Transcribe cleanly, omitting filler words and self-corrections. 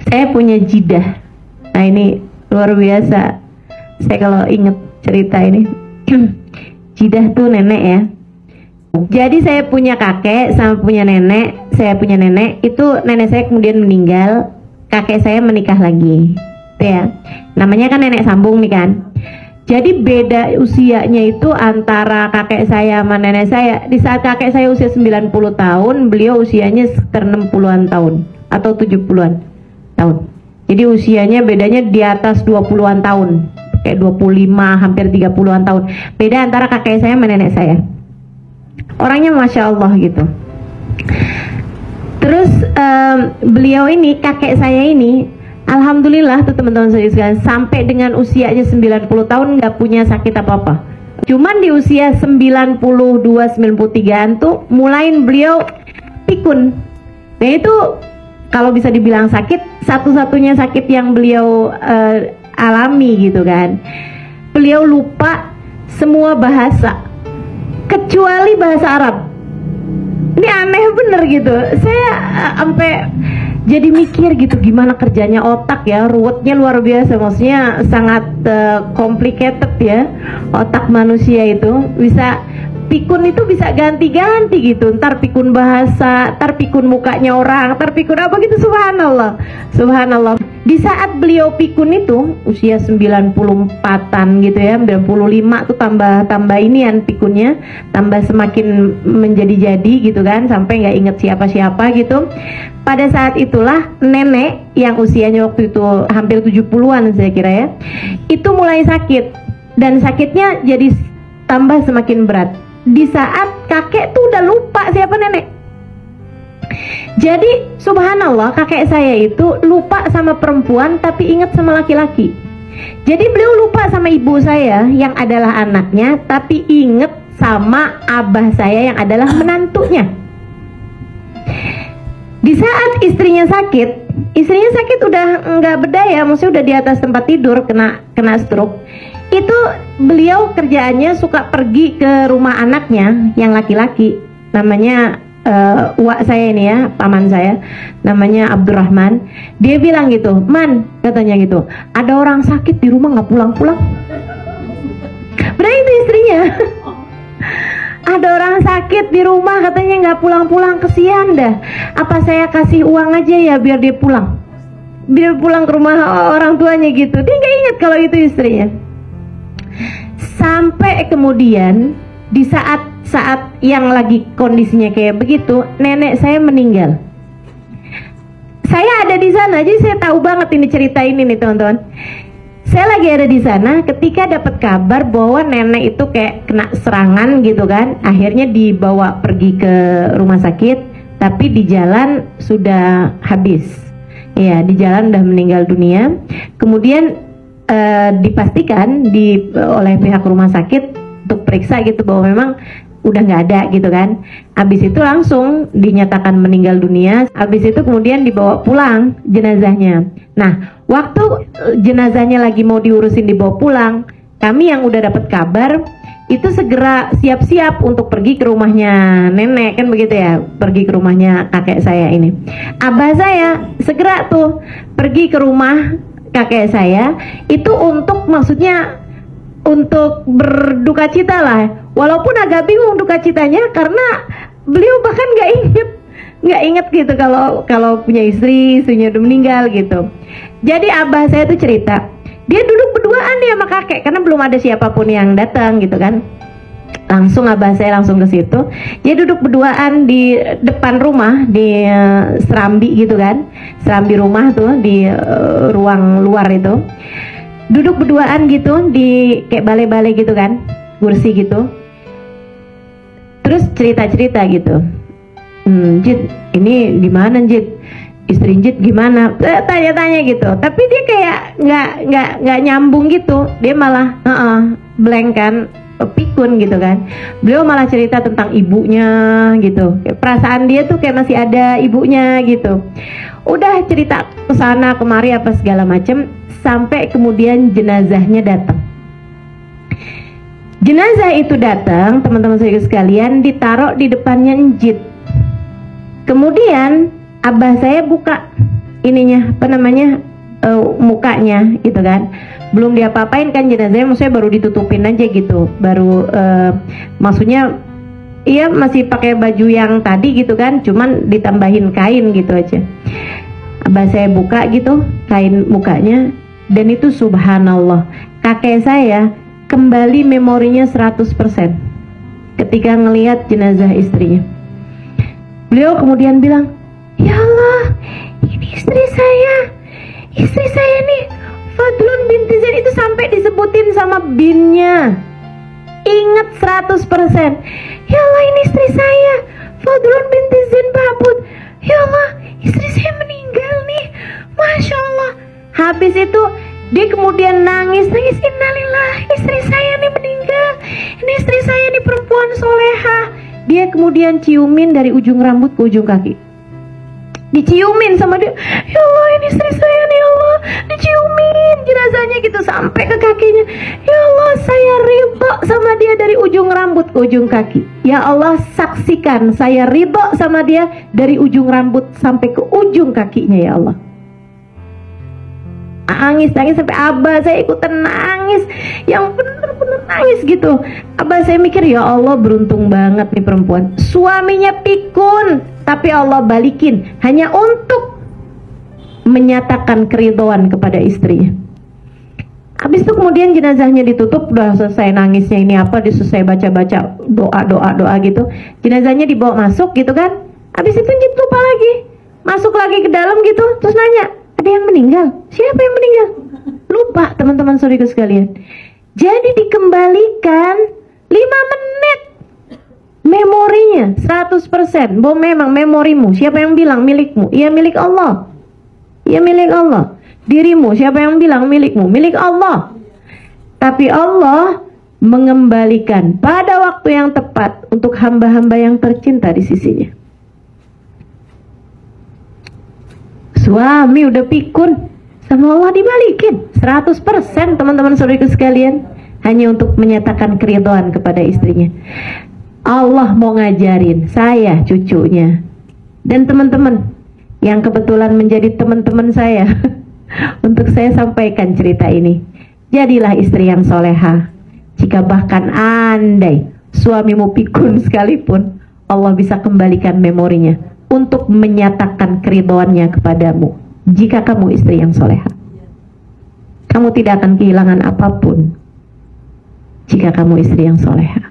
Saya punya jidah. Nah ini luar biasa. Saya kalau inget cerita ini, jidah tuh nenek ya. Jadi saya punya kakek sama punya nenek. Saya punya nenek, itu nenek saya kemudian meninggal, kakek saya menikah lagi, ya. Namanya kan nenek sambung nih kan. Jadi beda usianya itu antara kakek saya sama nenek saya. Di saat kakek saya usia 90 tahun, beliau usianya sekitar 60-an tahun atau 70-an tahun. Jadi usianya bedanya di atas 20-an tahun, kayak 25 hampir 30-an tahun. Beda antara kakek saya sama nenek saya. Orangnya Masya Allah gitu. Terus beliau ini, kakek saya ini, alhamdulillah tuh teman-teman sekalian, sampai dengan usianya 90 tahun nggak punya sakit apa-apa. Cuman di usia 92-93an tuh mulain beliau pikun. Nah itu kalau bisa dibilang sakit, satu-satunya sakit yang beliau alami gitu kan. Beliau lupa semua bahasa kecuali bahasa Arab. Ini aneh bener gitu. Saya sampai jadi mikir gitu, gimana kerjanya otak ya, ruwetnya luar biasa. Maksudnya sangat complicated ya otak manusia itu. Bisa pikun itu bisa ganti-ganti gitu. Ntar pikun bahasa, ntar pikun mukanya orang, ntar pikun apa gitu. Subhanallah, subhanallah. Di saat beliau pikun itu usia 94-an gitu ya, 95 tuh tambah inian pikunnya, tambah semakin menjadi-jadi gitu kan, sampai nggak inget siapa-siapa gitu. Pada saat itulah nenek yang usianya waktu itu hampir 70-an saya kira ya, itu mulai sakit, dan sakitnya jadi tambah semakin berat. Di saat kakek tuh udah lupa siapa nenek. Jadi subhanallah, kakek saya itu lupa sama perempuan tapi ingat sama laki-laki. Jadi beliau lupa sama ibu saya yang adalah anaknya, tapi ingat sama abah saya yang adalah menantunya. Di saat istrinya sakit udah nggak berdaya, maksudnya udah di atas tempat tidur kena stroke. Itu beliau kerjaannya suka pergi ke rumah anaknya yang laki-laki, namanya uak saya ini ya, paman saya, namanya Abdurrahman. Dia bilang gitu, "Man," katanya gitu, "ada orang sakit di rumah nggak pulang-pulang." Berarti itu istrinya. Ada orang sakit di rumah katanya nggak pulang-pulang, kesian dah. Apa saya kasih uang aja ya biar dia pulang, biar pulang ke rumah orang tuanya gitu. Dia nggak ingat kalau itu istrinya. Sampai kemudian di saat yang lagi kondisinya kayak begitu, nenek saya meninggal. Saya ada di sana, jadi saya tahu banget ini cerita ini nih teman-teman. Saya lagi ada di sana ketika dapat kabar bahwa nenek itu kayak kena serangan gitu kan. Akhirnya dibawa pergi ke rumah sakit, tapi di jalan sudah habis. Ya, di jalan udah meninggal dunia. Kemudian dipastikan oleh pihak rumah sakit untuk periksa gitu bahwa memang udah nggak ada gitu kan. Habis itu langsung dinyatakan meninggal dunia. Habis itu kemudian dibawa pulang jenazahnya. Nah, waktu jenazahnya lagi mau diurusin dibawa pulang, kami yang udah dapat kabar itu segera siap-siap untuk pergi ke rumahnya nenek, kan begitu ya, pergi ke rumahnya kakek saya ini. Abah saya segera tuh pergi ke rumah kakek saya itu untuk, maksudnya untuk berduka cita lah, walaupun agak bingung duka citanya karena beliau bahkan nggak inget gitu kalau punya istrinya udah meninggal gitu. Jadi abah saya tuh cerita, dia duduk berduaan dia sama kakek karena belum ada siapapun yang datang gitu kan. Langsung abah saya langsung ke situ, dia duduk berduaan di depan rumah, di serambi gitu kan, serambi rumah tuh di ruang luar itu. Duduk berduaan gitu di kayak balai-balai gitu kan, kursi gitu. Terus cerita-cerita gitu. Jid, ini gimana Jid? Istri Jid gimana? Tanya-tanya gitu. Tapi dia kayak nggak nyambung gitu. Dia malah blank kan, pikun gitu kan. Beliau malah cerita tentang ibunya gitu. Perasaan dia tuh kayak masih ada ibunya gitu. Udah cerita kesana kemari apa segala macem, sampai kemudian jenazahnya datang. Jenazah itu datang, teman-teman saya sekalian, ditaruh di depannya Njit. Kemudian abah saya buka ininya apa namanya mukanya gitu kan, belum diapa-apain kan jenazahnya, maksudnya baru ditutupin aja gitu, baru maksudnya iya masih pakai baju yang tadi gitu kan, cuman ditambahin kain gitu aja. Abah saya buka gitu kain mukanya, dan itu subhanallah, kakek saya kembali memorinya 100% ketika ngelihat jenazah istrinya. Beliau kemudian bilang, ya Allah, ini istri saya nih Fadlun binti Zain, itu sampai disebutin sama binnya, ingat 100%. Ya Allah, ini istri saya Fadlun binti Zain Pak Bud. Ya Allah, istri saya meninggal nih, Masya Allah. Habis itu dia kemudian nangis, innalillah, istri saya nih meninggal, ini istri saya nih perempuan soleha. Dia kemudian ciumin dari ujung rambut ke ujung kaki, diciumin sama dia. Ya Allah, ini istri saya nih, ya Allah, diciumin jenazahnya gitu sampai ke kakinya. Ya Allah, saya ridho sama dia dari ujung rambut ke ujung kaki. Ya Allah, saksikan saya ridho sama dia dari ujung rambut sampai ke ujung kakinya, ya Allah. Nangis sampai abah saya ikutan nangis, yang bener-bener nangis gitu. Abah saya mikir, ya Allah, beruntung banget nih perempuan, suaminya pikun tapi Allah balikin hanya untuk menyatakan keridhaan kepada istrinya. Habis itu kemudian jenazahnya ditutup, udah selesai nangisnya ini apa, selesai baca-baca doa gitu, jenazahnya dibawa masuk gitu kan. Habis itu lupa lagi, masuk lagi ke dalam gitu, terus nanya, ada yang meninggal? Siapa yang meninggal? Lupa teman-teman saudaraku sekalian. Jadi dikembalikan 5 menit memorinya 100%. Bahwa memang memorimu, siapa yang bilang milikmu? Iya milik Allah. Iya milik Allah. Dirimu, siapa yang bilang milikmu? Milik Allah. Tapi Allah mengembalikan pada waktu yang tepat untuk hamba-hamba yang tercinta di sisinya. Suami udah pikun, sama Allah dibalikin 100% teman-teman saudaraku sekalian, hanya untuk menyatakan keridhaan kepada istrinya. Allah mau ngajarin saya, cucunya, dan teman-teman yang kebetulan menjadi teman-teman saya untuk saya sampaikan cerita ini. Jadilah istri yang soleha. Jika bahkan andai suamimu pikun sekalipun, Allah bisa kembalikan memorinya untuk menyatakan keridhaannya kepadamu. Jika kamu istri yang soleha, kamu tidak akan kehilangan apapun jika kamu istri yang soleha.